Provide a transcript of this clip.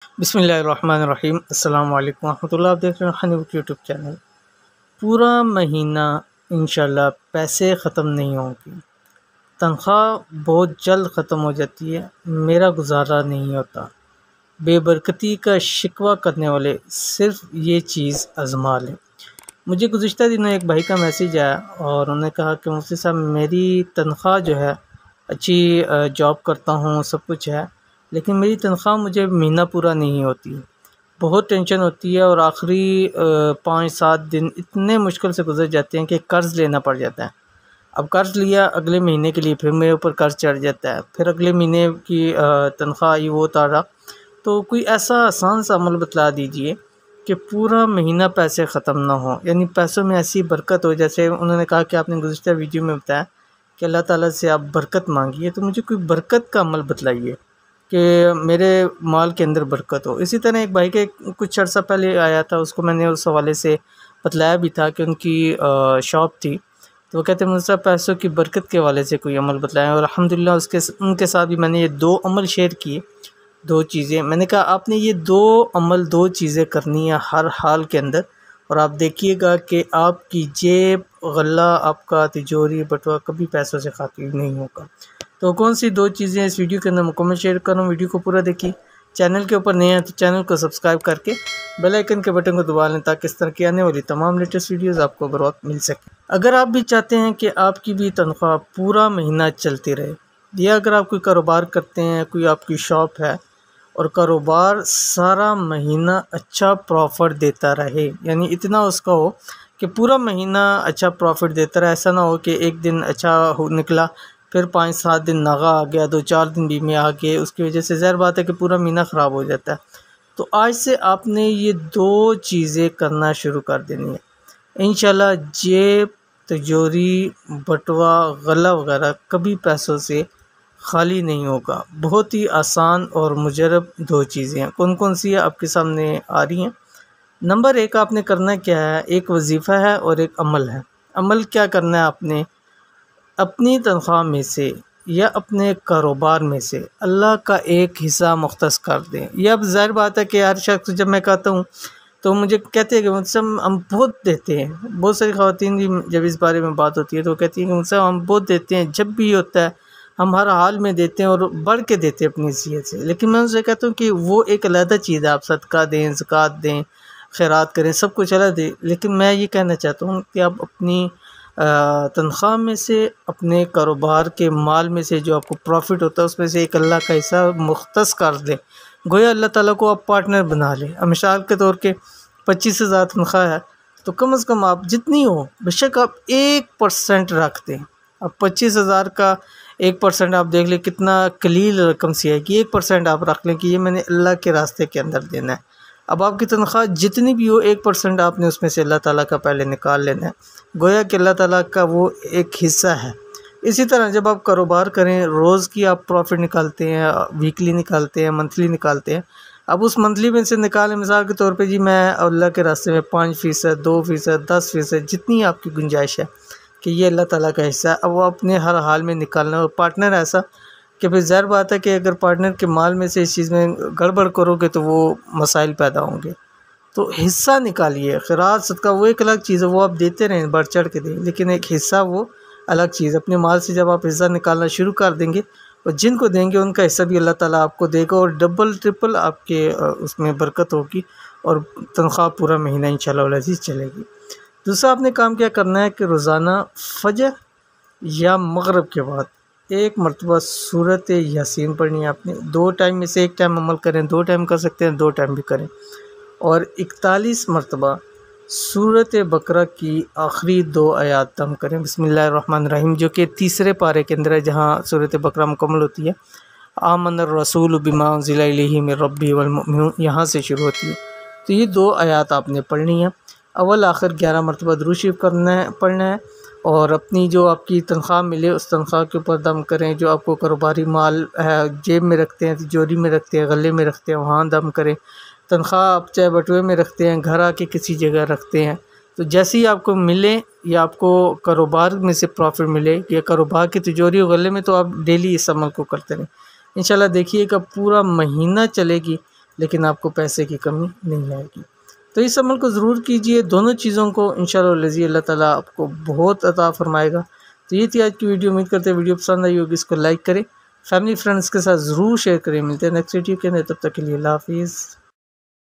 बिस्मिल्लाहिर्रहमानिर्रहीम अस्सलाम वालेकुम रहमतुल्लाह। आप देख रहे हैं हनीफ यूट्यूब चैनल। पूरा महीना इंशाल्लाह पैसे ख़त्म नहीं होंगे, तनख्वाह बहुत जल्द ख़त्म हो जाती है, मेरा गुजारा नहीं होता। बेबरकती का शिकवा करने वाले सिर्फ ये चीज़ आज़मा लें। मुझे गुज़िश्ता दिनों एक भाई का मैसेज आया और उन्होंने कहा कि मुफ्ती साहब मेरी तनख्वाह जो है अच्छी जॉब करता हूँ, सब कुछ है, लेकिन मेरी तनख्वाह मुझे महीना पूरा नहीं होती। बहुत टेंशन होती है और आखिरी 5-7 दिन इतने मुश्किल से गुजर जाते हैं कि कर्ज़ लेना पड़ जाता है। अब कर्ज़ लिया अगले महीने के लिए, फिर मेरे ऊपर कर्ज़ चढ़ जाता है, फिर अगले महीने की तनख्वाह आई वो उतारा। तो कोई ऐसा आसान सा अमल बतला दीजिए कि पूरा महीना पैसे ख़त्म ना हो, यानी पैसों में ऐसी बरकत हो। जैसे उन्होंने कहा कि आपने गुज़िश्ता वीडियो में बताया कि अल्लाह ताला से आप बरकत मांगिए, तो मुझे कोई बरकत का अमल बतलाइए कि मेरे माल के अंदर बरकत हो। इसी तरह एक भाई के कुछ अर्सा पहले आया था, उसको मैंने उस हवाले से बतलाया भी था कि उनकी शॉप थी, तो वो कहते हैं मुझसे पैसों की बरकत के हवाले से कोई अमल बतलाएं। और अल्हम्दुलिल्लाह उनके साथ भी मैंने ये 2 अमल शेयर किए, 2 चीज़ें। मैंने कहा आपने ये 2 अमल 2 चीज़ें करनी है हर हाल के अंदर, और आप देखिएगा कि आपकी जेब, गल्ला, आपका तिजोरी, बटुआ कभी पैसों से खाली नहीं होगा। तो कौन सी 2 चीज़ें इस वीडियो के अंदर मुकम्मल शेयर कर रहा हूँ, वीडियो को पूरा देखिए। चैनल के ऊपर नए हैं तो चैनल को सब्सक्राइब करके बेल आइकन के बटन को दबा लें ताकि इस तरह की आने वाली तमाम लेटेस्ट वीडियोज़ आपको बर वक्त मिल सके। अगर आप भी चाहते हैं कि आपकी भी तनख्वाह पूरा महीना चलती रहे, या अगर आप कोई कारोबार करते हैं, कोई आपकी शॉप है और कारोबार सारा महीना अच्छा प्रॉफिट देता रहे, यानी इतना उसका हो कि पूरा महीना अच्छा प्रॉफिट देता रहे, ऐसा ना हो कि एक दिन अच्छा निकला फिर 5-7 दिन नागा आ गया, 2-4 दिन बीच में आ गए, उसकी वजह से ज़ाहिर बात है कि पूरा महीना ख़राब हो जाता है। तो आज से आपने ये 2 चीज़ें करना शुरू कर देनी है। इंशाल्लाह जेब, तिजोरी, बटुआ, गला वगैरह कभी पैसों से खाली नहीं होगा। बहुत ही आसान और मुजरब 2 चीज़ें हैं। कौन कौन सी है आपके सामने आ रही हैं। नंबर 1 आपने करना क्या है, एक वजीफ़ा है और एक अमल है। अमल क्या करना है आपने, अपनी तनख्वाह में से या अपने कारोबार में से अल्लाह का एक हिस्सा मुख्तस कर दें। यह अब ज़ाहिर बात है कि हर शख्स, जब मैं कहता हूँ तो मुझे कहते हैं कि मुझसे हम बहुत देते हैं। बहुत सारी ख़वातीन भी जब इस बारे में बात होती है तो कहती हैं कि मुझसे हम बहुत देते हैं, जब भी होता है हम हर हाल में देते हैं और बढ़ के देते हैं अपनी हैसियत से। लेकिन मैं उनसे कहता हूँ कि वो एक अलग चीज़ है, आप सदका दें, ज़कात दें, खैरात करें, सब कुछ अलग दें। लेकिन मैं ये कहना चाहता हूँ कि आप अपनी तनख्वाह में से, अपने कारोबार के माल में से जो आपको प्रॉफिट होता है उसमें से एक अल्लाह का हिस्सा मुख्तस कर दें। गोया अल्लाह ताला को आप पार्टनर बना लें। अब मिसाल के तौर पे 25,000 तनख्वाह है तो कम से कम आप जितनी हो, बेशक आप 1% रख दें। अब 25,000 का 1% आप देख लें कितना कलील रकम सी है कि 1% आप रख लें कि ये मैंने अल्लाह के रास्ते के अंदर देना है। अब आपकी तनख्वाह जितनी भी हो, 1% आपने उसमें से अल्लाह ताला का पहले निकाल लेना है। गोया कि अल्लाह ताला का वो एक हिस्सा है। इसी तरह जब आप कारोबार करें, रोज़ की आप प्रॉफिट निकालते हैं, वीकली निकालते हैं, मंथली निकालते हैं। अब उस मंथली में से निकालें, मिसाल के तौर पे जी मैं अल्लाह के रास्ते में 5%, 2%, 10%, जितनी आपकी गुंजाइश है कि ये अल्लाह ताला का हिस्सा है, अब वो अपने हर हाल में निकालना है। और पार्टनर ऐसा कि फिर ज़ाहिर बात है कि अगर पार्टनर के माल में से इस चीज़ में गड़बड़ करोगे तो वो मसाइल पैदा होंगे। तो हिस्सा निकालिए। खैरात, सदका वो एक अलग चीज़ है, वो आप देते रहें, बढ़ चढ़ के दें, लेकिन एक हिस्सा वो अलग चीज़। अपने माल से जब आप हिस्सा निकालना शुरू कर देंगे और जिनको देंगे उनका हिस्सा भी अल्लाह ताला आपको देगा और डबल ट्रिपल आपके उसमें बरकत होगी और तनख्वाह पूरा महीना इंशाअल्लाह वल अज़ीज़ चलेगी। दूसरा आपने काम क्या करना है कि रोज़ाना फजर या मगरिब के बाद एक मरतबा सूरत यासीन पढ़नी है आपने। 2 टाइम में से 1 टाइम अमल करें, 2 टाइम कर सकते हैं, 2 टाइम भी करें। और 41 मरतबा सूरत बकरा की आखिरी 2 आयात दम करें, बिस्मिल्लाहिर्रहमानिर्रहीम, जो कि तीसरे पारे के अंदर है जहाँ सूरत बकरा मुकम्मल होती है। आमनर रसूल बिमा उन्ज़िला इलैहि मिर रब्बिही वल मुमिनून, यहाँ से शुरू होती है। तो ये 2 आयात आपने पढ़नी है। अव्वल आखिर 11 मरतबा दुरूद शरीफ पढ़ना है। और अपनी जो आपकी तनख्वाह मिले उस तनख्वाह के ऊपर दम करें। जो आपको कारोबारी माल है, जेब में रखते हैं, तिजोरी में रखते हैं, गले में रखते हैं, वहाँ दम करें। तनख्वाह आप चाहे बटुए में रखते हैं, घर आके किसी जगह रखते हैं, तो जैसे ही आपको मिले या आपको कारोबार में से प्रॉफिट मिले या कारोबार की तिजोरी और गले में, तो आप डेली इस अमल को करते रहें। इंशाल्लाह देखिएगा पूरा महीना चलेगी, लेकिन आपको पैसे की कमी नहीं आएगी। तो इस अमल को ज़रूर कीजिए, दोनों चीज़ों को इंशाअल्लाह अल्लाह ताला आपको बहुत अता फ़रमाएगा। तो ये थी आज की वीडियो। उम्मीद करते हैं वीडियो पसंद आई होगी, इसको लाइक करें, फैमिली फ्रेंड्स के साथ ज़रूर शेयर करें। मिलते हैं नेक्स्ट वीडियो के अंदर, तब तक के लिए अल्लाह हाफ़िज़।